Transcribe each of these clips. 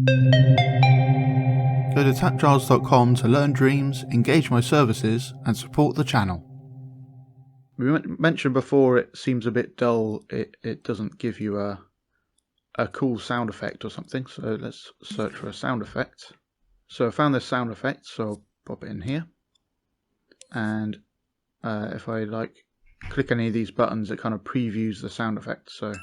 Go to TAPgiles.com to learn dreams, engage my services, and support the channel. We mentioned before it seems a bit dull, it doesn't give you a cool sound effect or something, so let's search for a sound effect. So I found this sound effect, so I'll pop it in here. And if I click any of these buttons, it kind of previews the sound effect, so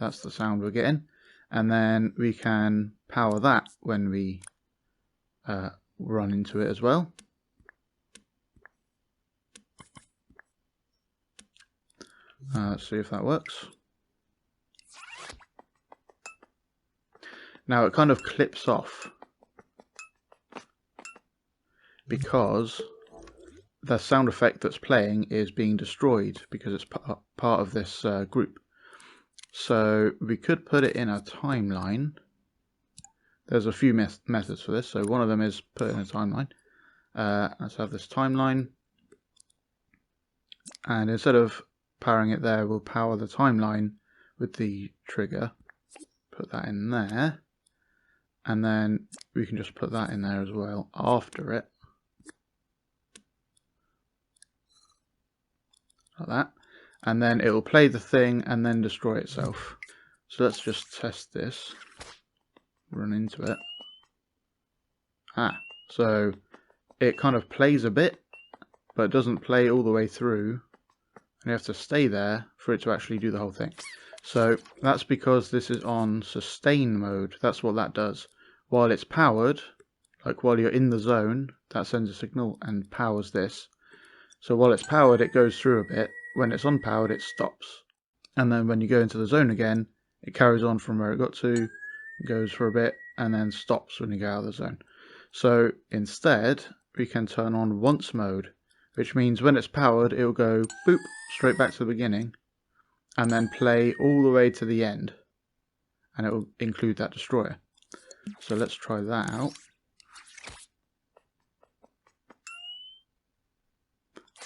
that's the sound we're getting. And then we can power that when we run into it as well. Let's see if that works. Now it kind of clips off because the sound effect that's playing is being destroyed because it's part of this group. So we could put it in a timeline. There's a few methods for this. So one of them is put in a timeline. Let's have this timeline. And instead of powering it there, we'll power the timeline with the trigger. Put that in there. And then we can just put that in there as well after it. Like that. And then it will play the thing and then destroy itself. So let's just test this. Run into it. So it kind of plays a bit, but it doesn't play all the way through. And you have to stay there for it to actually do the whole thing. So that's because this is on sustain mode. That's what that does. While it's powered, like while you're in the zone, that sends a signal and powers this. So while it's powered, it goes through a bit. When it's unpowered, it stops. And then when you go into the zone again, it carries on from where it got to, goes for a bit, and then stops when you go out of the zone. So instead, we can turn on once mode, which means when it's powered, it will go boop, straight back to the beginning, and then play all the way to the end. And it will include that destroyer. So let's try that out.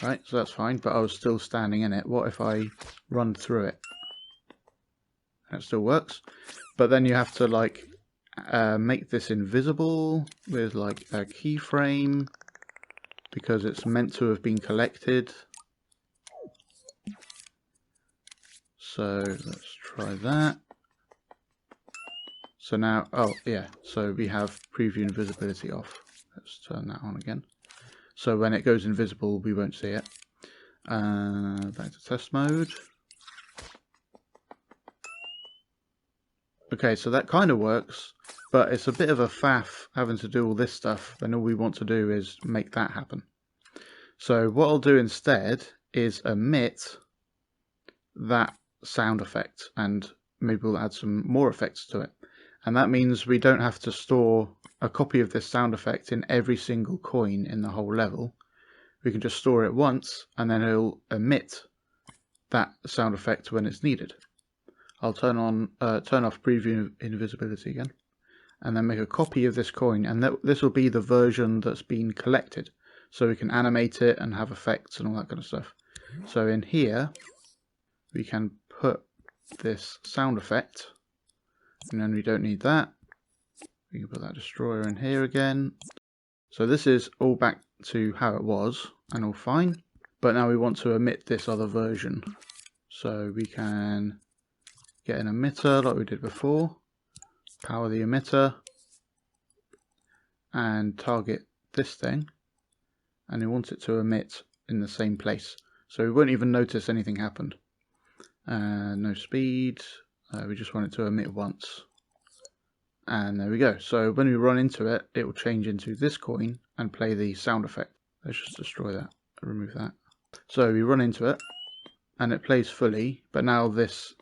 Right, so that's fine, but I was still standing in it. What if I run through it? And it still works. But then you have to make this invisible with a keyframe because it's meant to have been collected. So let's try that. So now, oh yeah, so we have preview invisibility off. Let's turn that on again. So when it goes invisible, we won't see it. Back to test mode. Okay, so that kind of works, but it's a bit of a faff having to do all this stuff, when all we want to do is make that happen. So what I'll do instead is emit that sound effect, and maybe we'll add some more effects to it. And that means we don't have to store a copy of this sound effect in every single coin in the whole level. We can just store it once, and then it'll emit that sound effect when it's needed. I'll turn off preview invisibility again, and then make a copy of this coin, and this will be the version that's been collected. So we can animate it and have effects and all that kind of stuff. So in here, we can put this sound effect, and then we don't need that. We can put that destroyer in here again. So this is all back to how it was and all fine. But now we want to emit this other version. So we can get an emitter like we did before. Power the emitter. And target this thing. And we want it to emit in the same place. So we won't even notice anything happened. No speed. We just want it to emit once. And there we go. So when we run into it, it will change into this coin and play the sound effect. Let's just destroy that, remove that. So we run into it, and it plays fully, but now this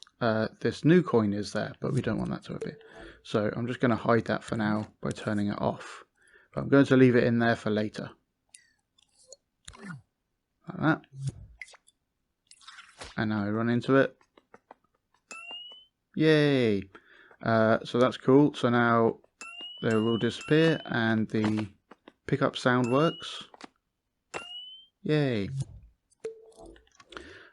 new coin is there, but we don't want that to appear. So I'm just going to hide that for now by turning it off. But I'm going to leave it in there for later. Like that. And now we run into it. Yay! So that's cool. So now they will disappear and the pickup sound works. Yay!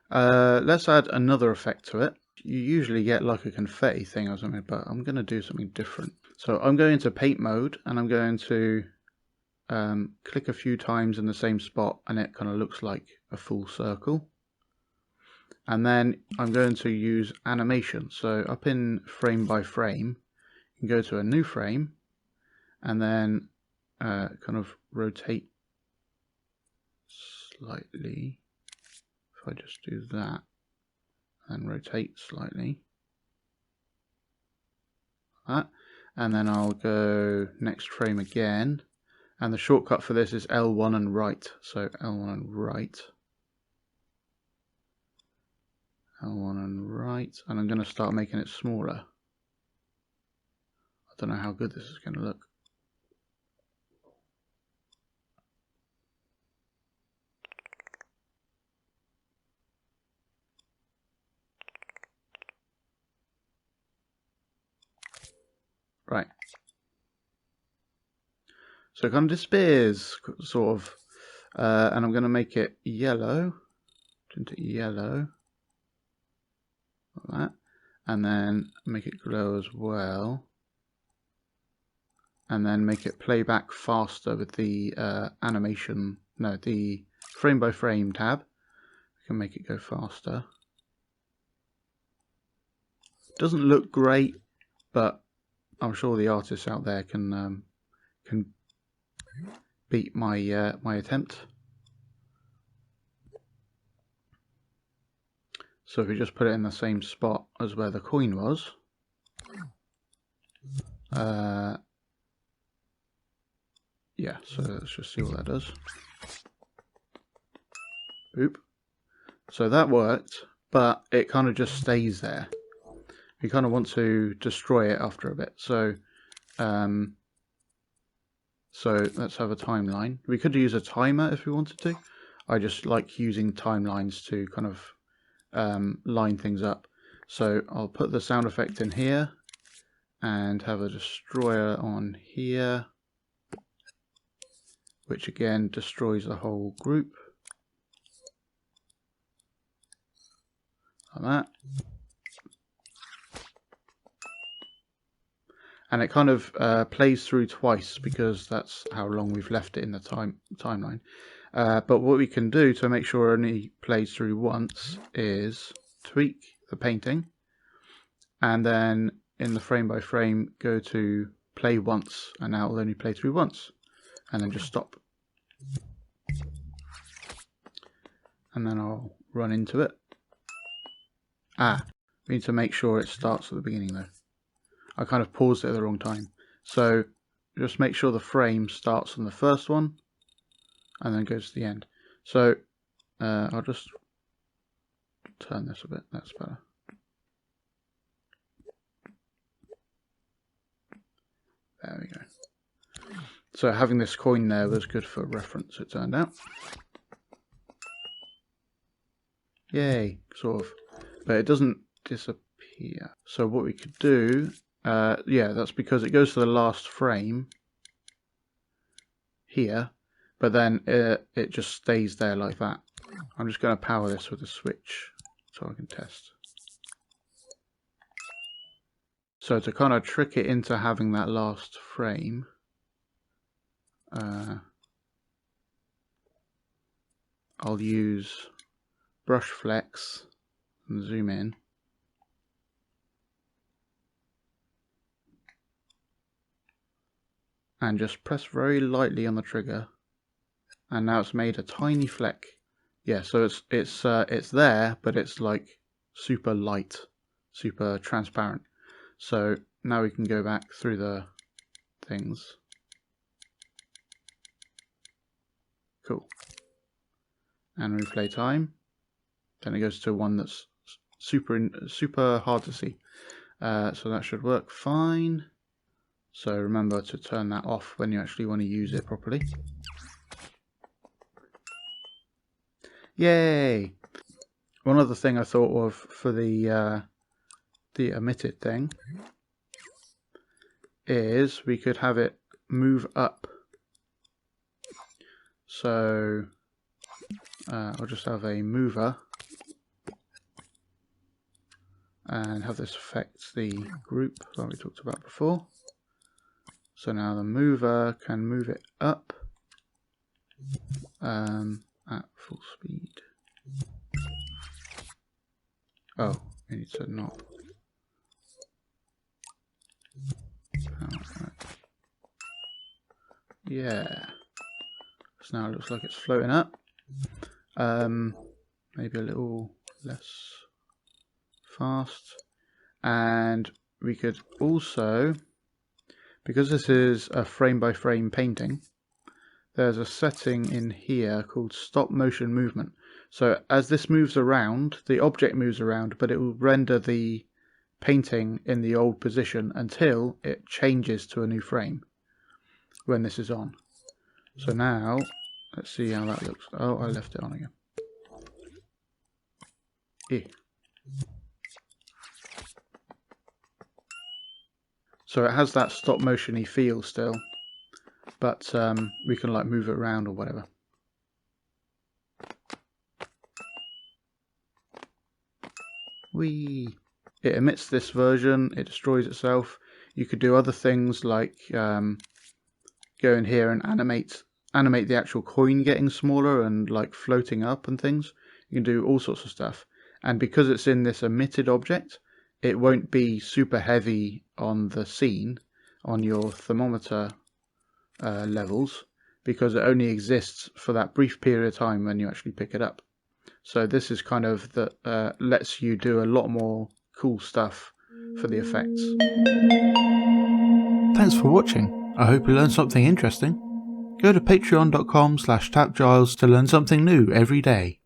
Let's add another effect to it. you usually get like a confetti thing or something, but I'm going to do something different. So I'm going to paint mode, and I'm going to click a few times in the same spot, and it kind of looks like a full circle. And then I'm going to use animation. So up in frame by frame, you can go to a new frame, and then kind of rotate slightly. If I just do that and rotate slightly, like that, and then I'll go next frame again, and the shortcut for this is L1 and right. So L1 and right, L1 and right, and I'm going to start making it smaller. I don't know how good this is going to look. Right. So it kind of disappears, sort of, and I'm going to make it yellow, into yellow, like that, and then make it glow as well, and then make it play back faster with the animation, no, the frame by frame tab. We can make it go faster. Doesn't look great, but I'm sure the artists out there can beat my my attempt. So if we just put it in the same spot as where the coin was, yeah, so let's just see what that does. Oop. So that worked, but it kind of just stays there. You kind of want to destroy it after a bit. So let's have a timeline. We could use a timer if we wanted to. I just like using timelines to kind of line things up. So I'll put the sound effect in here and have a destroyer on here, which again destroys the whole group. Like that. And it kind of plays through twice because that's how long we've left it in the timeline. But what we can do to make sure it only plays through once is tweak the painting, and then in the frame by frame go to play once, and now it'll only play through once, and then just stop. And then I'll run into it. We need to make sure it starts at the beginning though. I kind of paused it at the wrong time. So just make sure the frame starts on the first one and then goes to the end. So I'll just turn this a bit, that's better. There we go. So having this coin there was good for reference, it turned out. Yay, sort of. But it doesn't disappear. So what we could do, yeah, that's because it goes to the last frame here, but then it just stays there like that. I'm just going to power this with a switch so I can test. So to kind of trick it into having that last frame, I'll use brush flex and zoom in. And just press very lightly on the trigger, and now it's made a tiny fleck. Yeah, so it's there, but it's like super light, super transparent. So now we can go back through the things. Cool. And replay time. Then it goes to one that's super hard to see. So that should work fine. So remember to turn that off when you actually want to use it properly. Yay! One other thing I thought of for the emitted thing is we could have it move up. So I'll just have a mover and have this affect the group that we talked about before. So now the mover can move it up at full speed. Oh, we need to not. Yeah. So now it looks like it's floating up. Maybe a little less fast. And we could also, because this is a frame by frame painting, there's a setting in here called stop motion movement. So as this moves around, the object moves around, but it will render the painting in the old position until it changes to a new frame when this is on. So now, let's see how that looks. Oh, I left it on again. So it has that stop motion-y feel still, but we can like move it around or whatever. Whee! It emits this version, it destroys itself. You could do other things like go in here and animate the actual coin getting smaller and like floating up and things. You can do all sorts of stuff. And because it's in this emitted object, it won't be super heavy on the scene, on your thermometer levels, because it only exists for that brief period of time when you actually pick it up. So this is kind of that lets you do a lot more cool stuff for the effects. Thanks for watching. I hope you learned something interesting. Go to patreon.com/TAPgiles to learn something new every day.